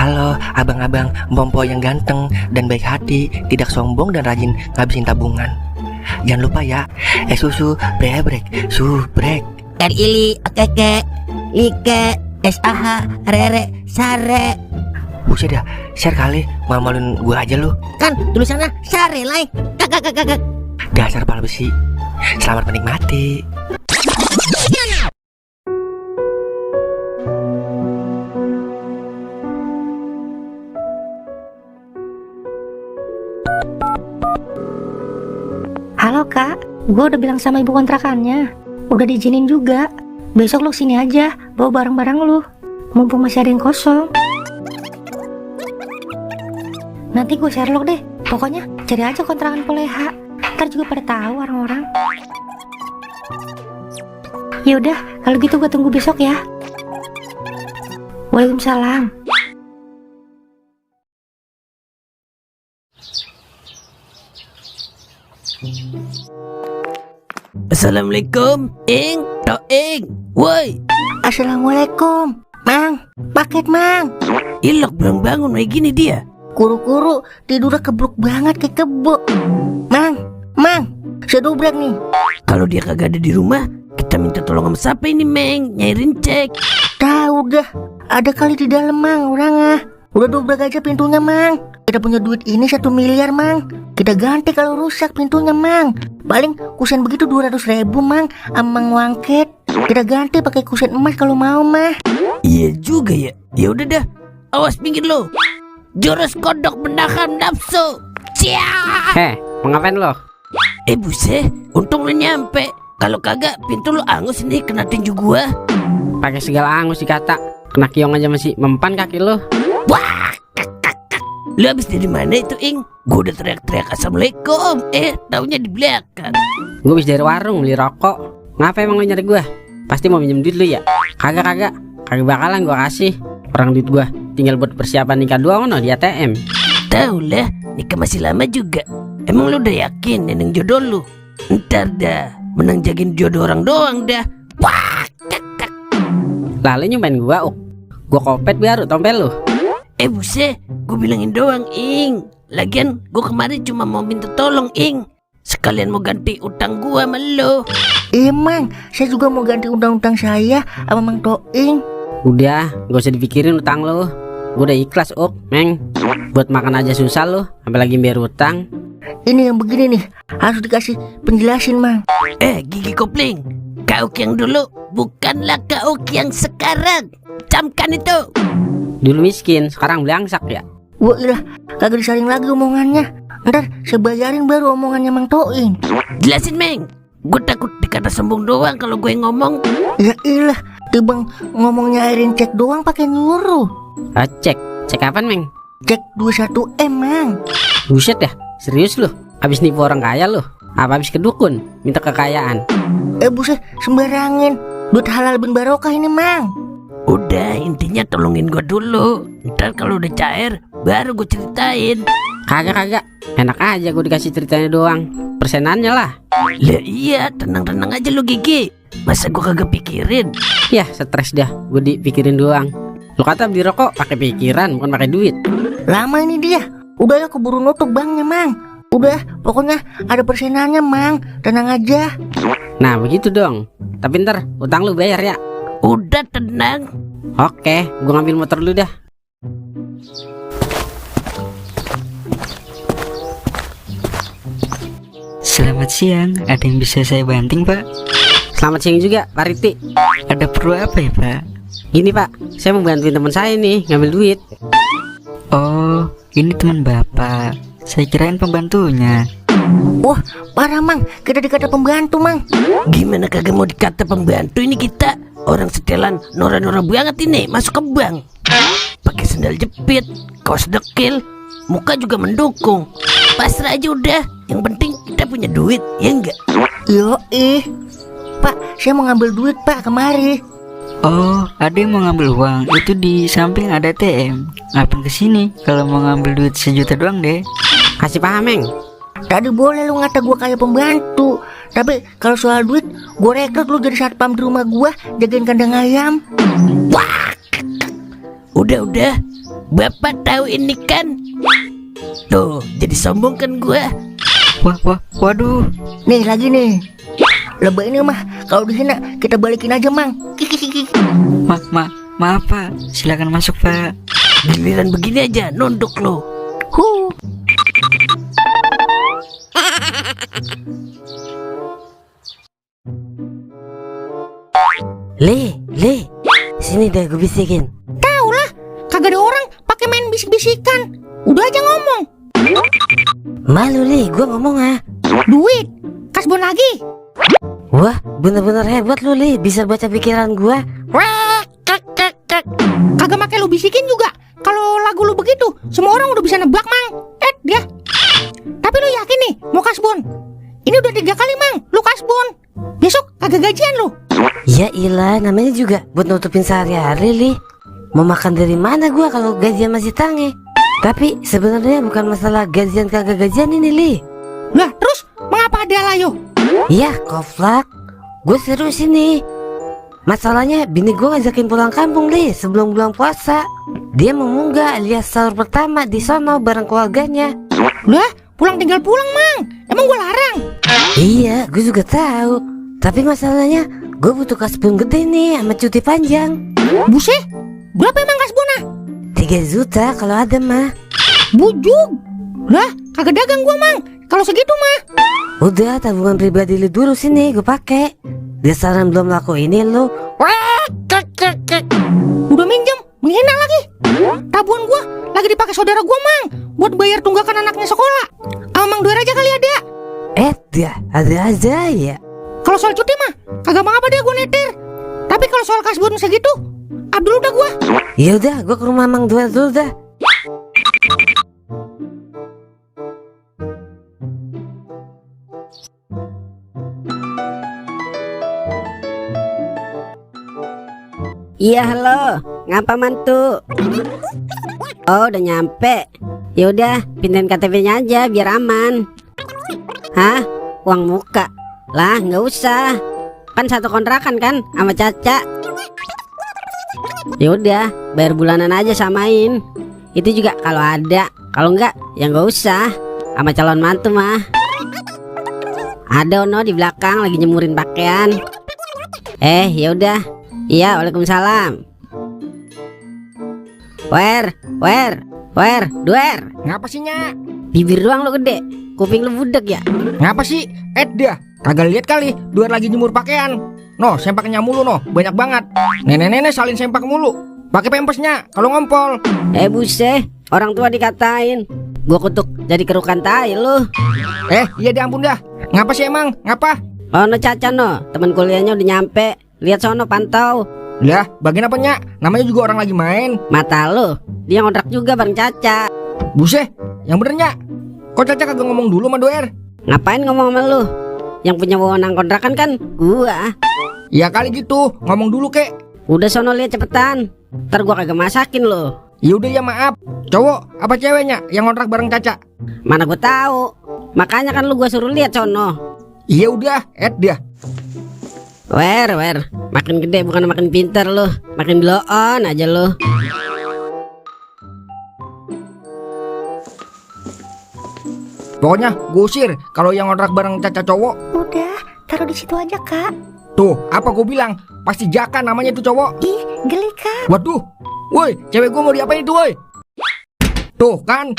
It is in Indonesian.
Halo abang-abang Bompo yang ganteng dan baik hati, tidak sombong dan rajin ngabisin tabungan. Jangan lupa ya, susu brebrek, subrek. Ili, okeke, like, SAH, rere, sare. Buset dah, share kali, malu-maluin gue aja lu. Kan tulisannya sare, like. Kakak. Dasar pala besi. Selamat menikmati. Halo kak, gue udah bilang sama ibu kontrakannya, udah diizinin juga. Besok lu sini aja, bawa barang-barang lu, mumpung masih ada yang kosong. Nanti gue share log deh, pokoknya cari aja kontrakan Poleha, ntar juga pada tahu orang-orang. Yaudah, kalau gitu gue tunggu besok ya. Waalaikumsalam. Assalamualaikum, Toing, woi. Assalamualaikum, Mang. Paket, Mang. Ilok belum bangun kayak gini dia. Kuru-kuru tidurnya kebluk banget kayak kebo. Mang, saya dobrak nih. Kalau dia kagak ada di rumah, kita minta tolong sama siapa ini, Meng? Nyairin cek. Tahu dah, ada kali di dalam, Mang, orangnya. Udah dobrak aja pintunya, Mang. Kita punya duit ini 1 miliar, Mang. Kita ganti kalau rusak pintunya, Mang. Paling kusen begitu 200.000, Mang. Amang wangket. Kita ganti pakai kusen emas kalau mau, mah. Iya juga ya. Ya udah dah. Awas pinggir lo. Jurus kodok menahan nafsu. Cia. Mau ngapain lo? Buset, untung lo nyampe. Kalau kagak, pintu lo angus ini kena tinju gua. Pakai segala angus dikata. Kena kiong aja masih mempan kaki lo. Wah, lo habis dari mana itu, Ing? Gua udah teriak-teriak assalamualaikum. Taunya di belakang. Gue habis dari warung beli rokok. Ngapa emang lo nyari gue? Pasti mau minjem duit lu ya? Kagak bakalan gue kasih. Orang duit gue tinggal buat persiapan nikah doang no di ATM. Tahu lah, nikah masih lama juga. Emang lu udah yakin neneng jodoh lu? Ntar dah, menang jagain jodoh orang doang dah. Wah, kakak. Lalu nyumpain gue, gue kopet baru tompel lu. Buset, gue bilangin doang, Ing. Lagian gue kemarin cuma mau minta tolong, Ing. Sekalian mau ganti utang gue sama lo. Mang, saya juga mau ganti undang-undang saya sama Mang Toing. Udah, gak usah dipikirin utang lo. Gue udah ikhlas, Meng. Buat makan aja susah lo, apalagi biar utang. Ini yang begini nih, harus dikasih penjelasin, Mang. Gigi kopling. Kauk yang dulu bukanlah kauk yang sekarang. Camkan itu. Dulu miskin, sekarang belangsak ya. Wah ilah, kagak disaring lagi omongannya. Ntar saya bayarin baru omongannya Mang Toing. Jelasin, Meng. Gue takut dikata sombong doang kalau gue ngomong. Ya ilah, tibang ngomongnya airin cek doang pakai nyuruh. Cek apaan, Meng? Cek 21M, Mang. Buset ya, serius lu? Habis nipu orang kaya lu? Apa habis kedukun? Minta kekayaan? Buset, sembarangin. Duit halal bin barokah ini, Mang. Udah, intinya tolongin gue dulu. Ntar kalau udah cair, baru gue ceritain. Kagak. Enak aja gue dikasih ceritanya doang. Persenannya lah. Lah iya, tenang-tenang aja lu, Gigi. Masa gue kagak pikirin? Yah, stres dah. Gue dipikirin doang. Lu kata beli rokok pakai pikiran, bukan pakai duit. Lama ini dia. Udah ya, keburu nutup banknya, Mang. Udah, pokoknya ada persenannya, Mang. Tenang aja. Nah, begitu dong. Tapi ntar utang lu bayar ya. Udah, tenang. Oke, gue ngambil motor dulu dah. Selamat siang, ada yang bisa saya banting, Pak? Selamat siang juga, Pak Riti. Ada perlu apa ya, Pak? Gini Pak, saya mau bantuin teman saya nih ngambil duit. Oh, ini teman Bapak. Saya kirain pembantunya. Wah, parah, Mang. Kita dikata pembantu, Mang. Gimana kagak mau dikata pembantu ini kita? Orang setelan nora-nora banget ini masuk ke bank. Pakai sendal jepit, kaos dekil, muka juga mendukung. Pasrah aja udah. Yang penting kita punya duit, ya enggak? Pak, saya mau ngambil duit, Pak, kemari. Oh, ada yang mau ngambil uang. Itu di samping ada ATM. Ngapain kesini? Kalau mau ngambil duit 1 juta doang deh. Kasih paham, Meng. Tadi boleh lu ngata gua kayak pembantu, tapi kalau soal duit, gua rekrut lu jadi satpam di rumah gua, jagain kandang ayam. Wah, Udah, bapak tahu ini kan? Tuh, jadi sombong kan gua. Waduh. Nih lagi nih. Lebah ini mah kalau di sini kita balikin aja mang. Kiki. Maaf Pak, silakan masuk Pak. Giliran begini aja nunduk lo. Le, sini deh gue bisikin. Tahu lah, kagak ada orang pakai main bisik-bisikan. Udah aja ngomong. Malu Le, gue ngomong ah. Duit, kasbon lagi. Wah, bener-bener hebat lu Le, bisa baca pikiran gue. Wah, kak. Kagak pakai lu bisikin juga. Kalau lagu lu begitu, semua orang udah bisa nebak mang. Dia. Tapi lu yakin nih mau kasbon? Ini udah 3 kali mang, lu kasbon. Besok kagak gajian lu. Ya ilah, namanya juga buat nutupin sehari-hari Li. Mau makan dari mana gua kalau gajian masih tangi? Tapi sebenarnya bukan masalah gajian kagak gajian ini Li. Lah terus mengapa ada layo? Iya Koflak, gue serius ini. Masalahnya bini gue ngajakin pulang kampung Li sebelum bulan puasa. Dia mau munggah alias sahur pertama di sono bareng keluarganya. Lah pulang tinggal pulang mang, emang gua larang? Iya, gue juga tahu. Tapi masalahnya gue butuh kasbon gede nih sama cuti panjang. Buset, berapa emang kasbonnya? 3 juta kalau ada mah. Bujug. Lah kagak dagang gua mang, kalau segitu mah. Udah tabungan pribadi lu dulu sini gue pakai. Dasaran belum laku ini lu. Wah, udah minjem, menghina lagi. Tabungan gua lagi dipakai saudara gua mang, buat bayar tunggakan anaknya sekolah. Mang Duer aja kali ada. Dia ada aja ya. Kalau soal cuti mah kagak mengapa dia gua netir. Tapi kalau soal kasbon segitu, Abdul udah gua. Ya udah, gue ke rumah Mang Duer dulu dah. Iya halo, ngapa mantu? Oh udah nyampe. Yaudah pindahin KTP-nya aja biar aman. Hah? Uang muka? Lah nggak usah. Kan satu kontrakan kan sama Caca. Yaudah bayar bulanan aja samain. Itu juga kalau ada. Kalau enggak ya nggak usah. Sama calon mantu mah. Ada Ono di belakang lagi nyemurin pakaian. Yaudah. Iya, waalaikumsalam. Duer. Ngapa sih Nya? Bibir doang lo gede, kuping lo budek ya. Ngapa sih? Dia kagak lihat kali Duer lagi jemur pakaian. No, sempaknya mulu no, banyak banget. Nenek-nenek salin sempak mulu. Pakai pempesnya kalau ngompol. Buset, orang tua dikatain. Gua kutuk jadi kerukan tai lo. Iya deh ampun dah. Ngapa sih emang? Ngapa? No Caca no, teman kuliahnya udah nyampe. Lihat sono pantau. Lah, bagian apa Nya? Namanya juga orang lagi main. Mata lo, dia ngontrak juga bareng Caca. Buset, yang bener Nya. Kok Caca kagak ngomong dulu sama Duer? Ngapain ngomong sama lu? Yang punya wewenang kontrakan kan gua. Ya kali gitu, ngomong dulu kek. Udah sono lihat cepetan. Ntar gua kagak masakin lo. Ya udah ya maaf. Cowok apa ceweknya yang ngontrak bareng Caca? Mana gua tahu. Makanya kan lu gua suruh lihat sono. Iya udah, dia. Makin gede bukan makin pintar lu. Makin blow on aja lu. Pokoknya gue usir kalau yang ngontrak bareng Caca cowok. Udah, taruh di situ aja kak. Tuh, apa gue bilang? Pasti Jaka namanya tuh cowok. Ih, geli kak. Waduh, woi, cewek gue mau diapain itu woi? Tuh kan,